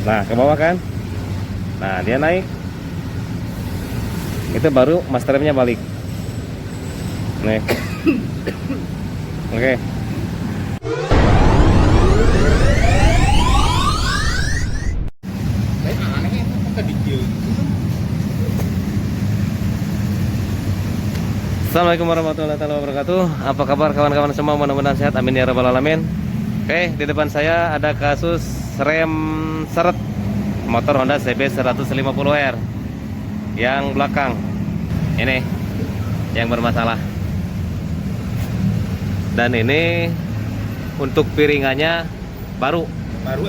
Nah, ke bawah kan? Nah, dia naik. Itu baru master remnya balik. Nih. Oke. Assalamualaikum warahmatullahi wabarakatuh. Apa kabar kawan-kawan semua? Mudah-mudahan sehat. Amin ya rabbal alamin. Oke, di depan saya ada kasus rem seret motor Honda CB 150R yang belakang. Ini yang bermasalah. Dan ini untuk piringannya baru. Baru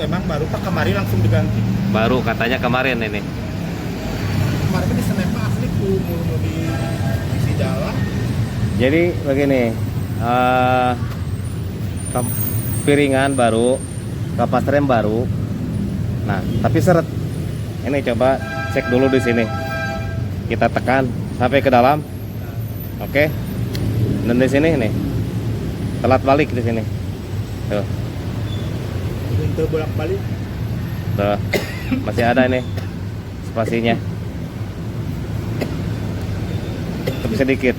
Pak, kemarin langsung diganti. Baru katanya kemarin ini. Kemarin kan di Senin Pak asli mau di isi jalan. Jadi begini, piringan baru, kapas rem baru. Nah, tapi seret. Ini coba cek dulu di sini. Kita tekan sampai ke dalam. Oke. Dan di sini nih. Telat balik di sini. Tuh. Untuk bolak-balik. Tuh. Masih ada ini spasinya. Tapi sedikit.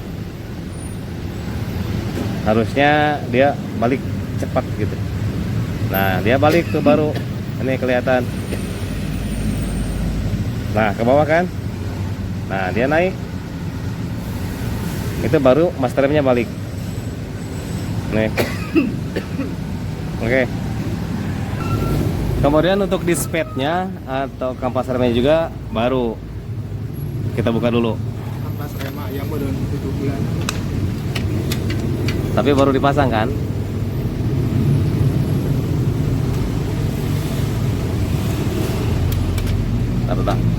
Harusnya dia balik cepat gitu. Nah, dia balik tuh baru. Ini kelihatan. Nah, ke bawah kan? Nah, dia naik. Itu baru master remnya balik. Nih. Oke. Kemudian untuk dispadnya atau kampas remnya juga baru. Kita buka dulu. Kampas rem yang udah 7 bulan. Tapi baru dipasang kan?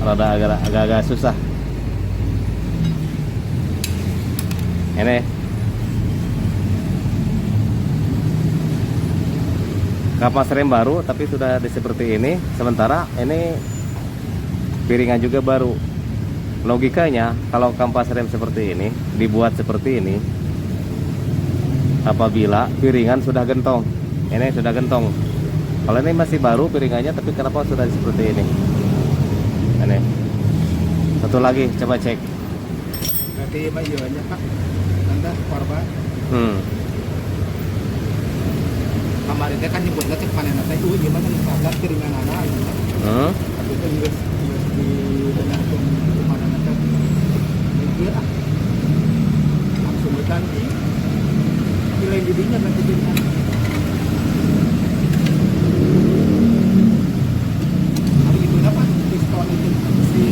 Rada agak susah. Ini kapas rem baru tapi sudah seperti ini. Sementara ini piringan juga baru. Logikanya kalau kampas rem seperti ini dibuat seperti ini apabila piringan sudah gentong. Ini sudah gentong. Kalau ini masih baru piringannya, tapi kenapa sudah seperti ini? Ini satu lagi, coba cek. Berarti bajuannya Pak, Anda korban. Kemarin dia kan nyebutnya cek panen nanti itu gimana nih sadar piringan anak gitu. Tapi itu harus di benarkan kemana nanti. Mikir langsung diganti. Nilai jadinya ganti piringan. Tapi itu apa? Piston itu si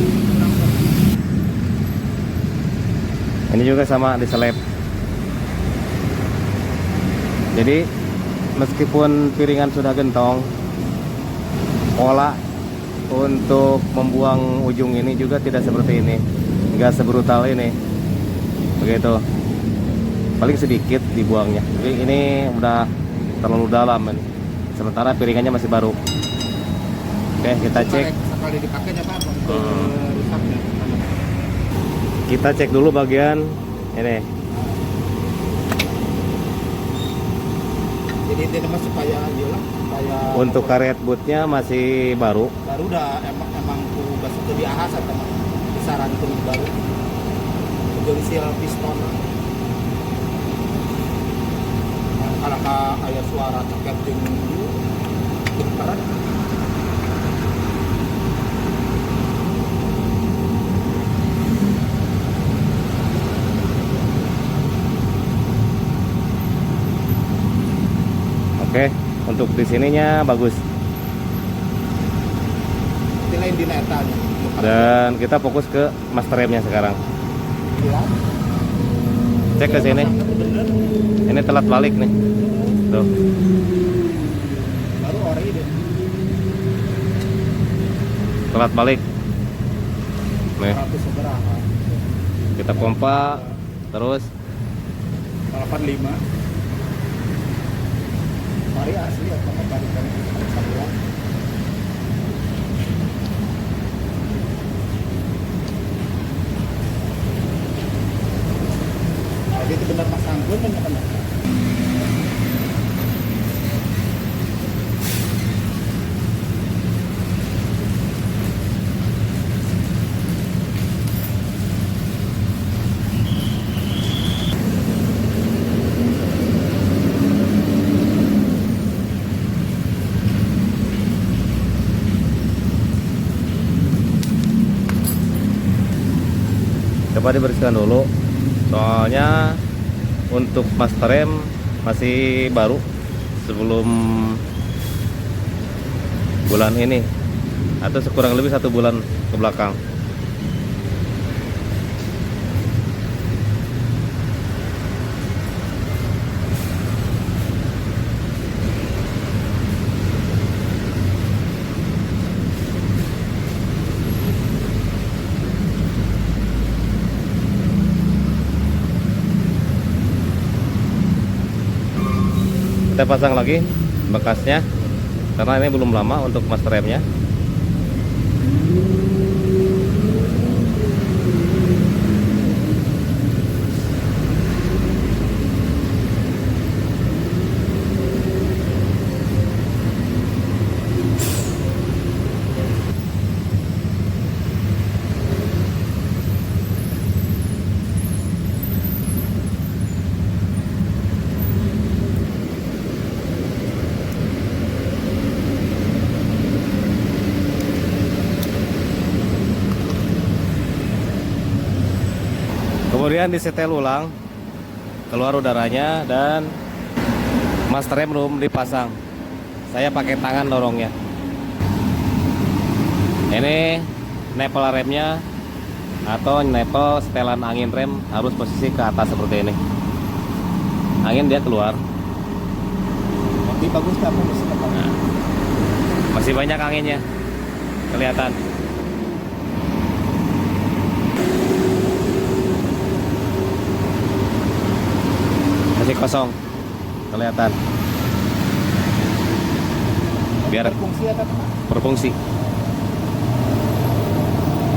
Ini juga sama diselip. Jadi meskipun piringan sudah gentong, pola untuk membuang ujung ini juga tidak seperti ini, nggak sebrutal ini. Begitu. Paling sedikit dibuangnya. Jadi ini udah terlalu dalam ini. Sementara piringannya masih baru. Oke, kita cek. Sekali dipakainya Pak untuk rusaknya. Kita cek dulu bagian ini. Jadi ini nama supaya jelas, supaya Untuk karet bootnya masih baru. baru udah emang basah itu di ahas atau kisaran kulit baru. Jadi seal piston. Kalau ayah suara cekat dengan berat. Oke, untuk di sininya bagus. Di lain di netanya. Dan kita fokus ke master remnya sekarang. Cek ke sini. Ini telat balik nih. Tuh. Baru ori deh. Telat balik. Nih, 100 seberapa? kita pompa terus 85. Mari asli atau kembalikan sabulan. Jadi itu benar Mas Anggun kan? coba dibersihkan dulu. Soalnya untuk master rem masih baru, sebelum bulan ini atau sekurang lebih 1 bulan ke belakang. Kita pasang lagi bekasnya karena ini belum lama untuk master remnya. Kemudian disetel ulang, keluar udaranya, dan master rem belum dipasang. Saya pakai tangan dorongnya. Ini nepel remnya atau nepel setelan angin rem harus posisi ke atas seperti ini. Angin dia keluar. Tapi bagus nggak posisi ke bawah? Nah, masih banyak anginnya, kelihatan. Masih kosong, kelihatan. Biar Berfungsi atau apa? berfungsi.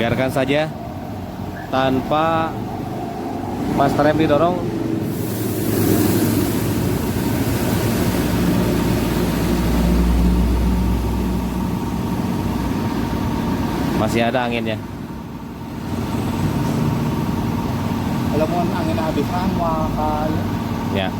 Biarkan saja tanpa master rem didorong. Masih ada anginnya. Kalau mau angin habisan, maka Ya.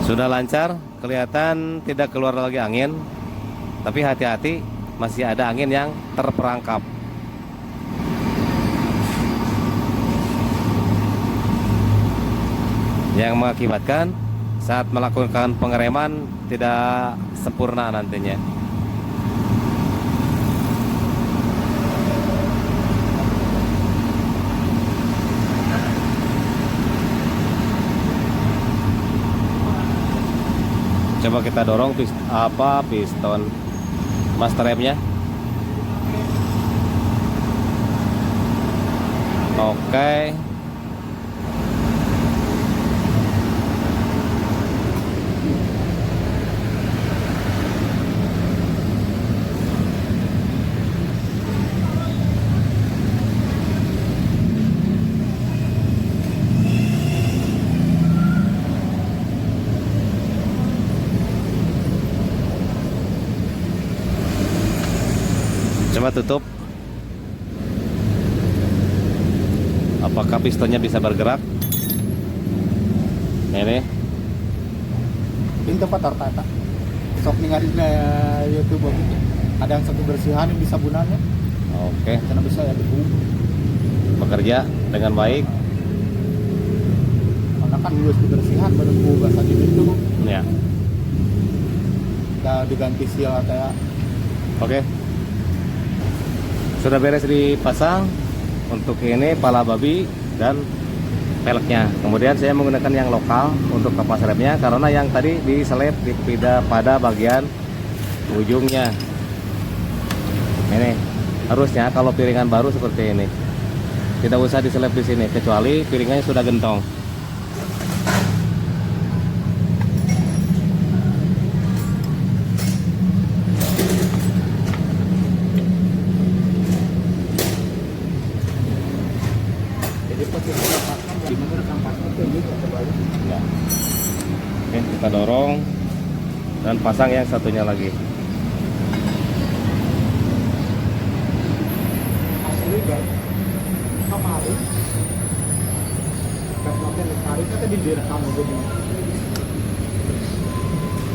Sudah lancar, kelihatan tidak keluar lagi angin. Tapi hati-hati, masih ada angin yang terperangkap. Yang mengakibatkan saat melakukan pengereman tidak sempurna nantinya. Coba kita dorong piston master remnya. Oke. Coba tutup. Apakah pistonnya bisa bergerak? Ini ini tempat tertata. Sok ninggalin YouTube begitu. Ada yang satu bersihan yang bisa bunanya. oke, Karena bisa ya debu. bekerja dengan baik. Karena kan harus dibersihan baru bahasa di itu. Ya, Kita diganti seal atau ya. oke. Sudah beres dipasang untuk ini pala babi dan peleknya. Kemudian saya menggunakan yang lokal untuk kapas remnya karena yang tadi diselip pada bagian ujungnya. Ini harusnya kalau piringan baru seperti ini tidak usah diselip di sini kecuali piringannya sudah gentong. Jadi posisi lepasnya gimana rekam pasnya kayak gitu kembali. Ya. Oke, kita dorong dan pasang yang satunya lagi. Asli guys, kemarin Oke, tarik kata di direkam begini.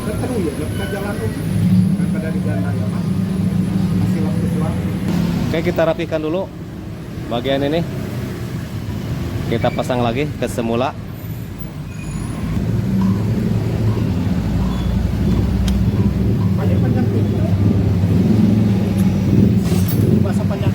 Ketemu ya, dekat jalan tuh. Kan pada di jalan raya mah. Masih waktu tua. Oke, kita rapikan dulu bagian ini. Kita pasang lagi ke semula. Panjang-panjang tuh. Bahasa panjang.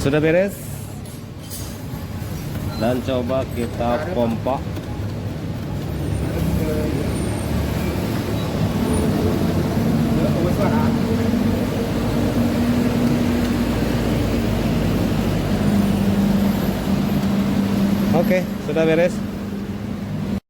Sudah beres. Dan coba kita pompa. Oke, sudah beres.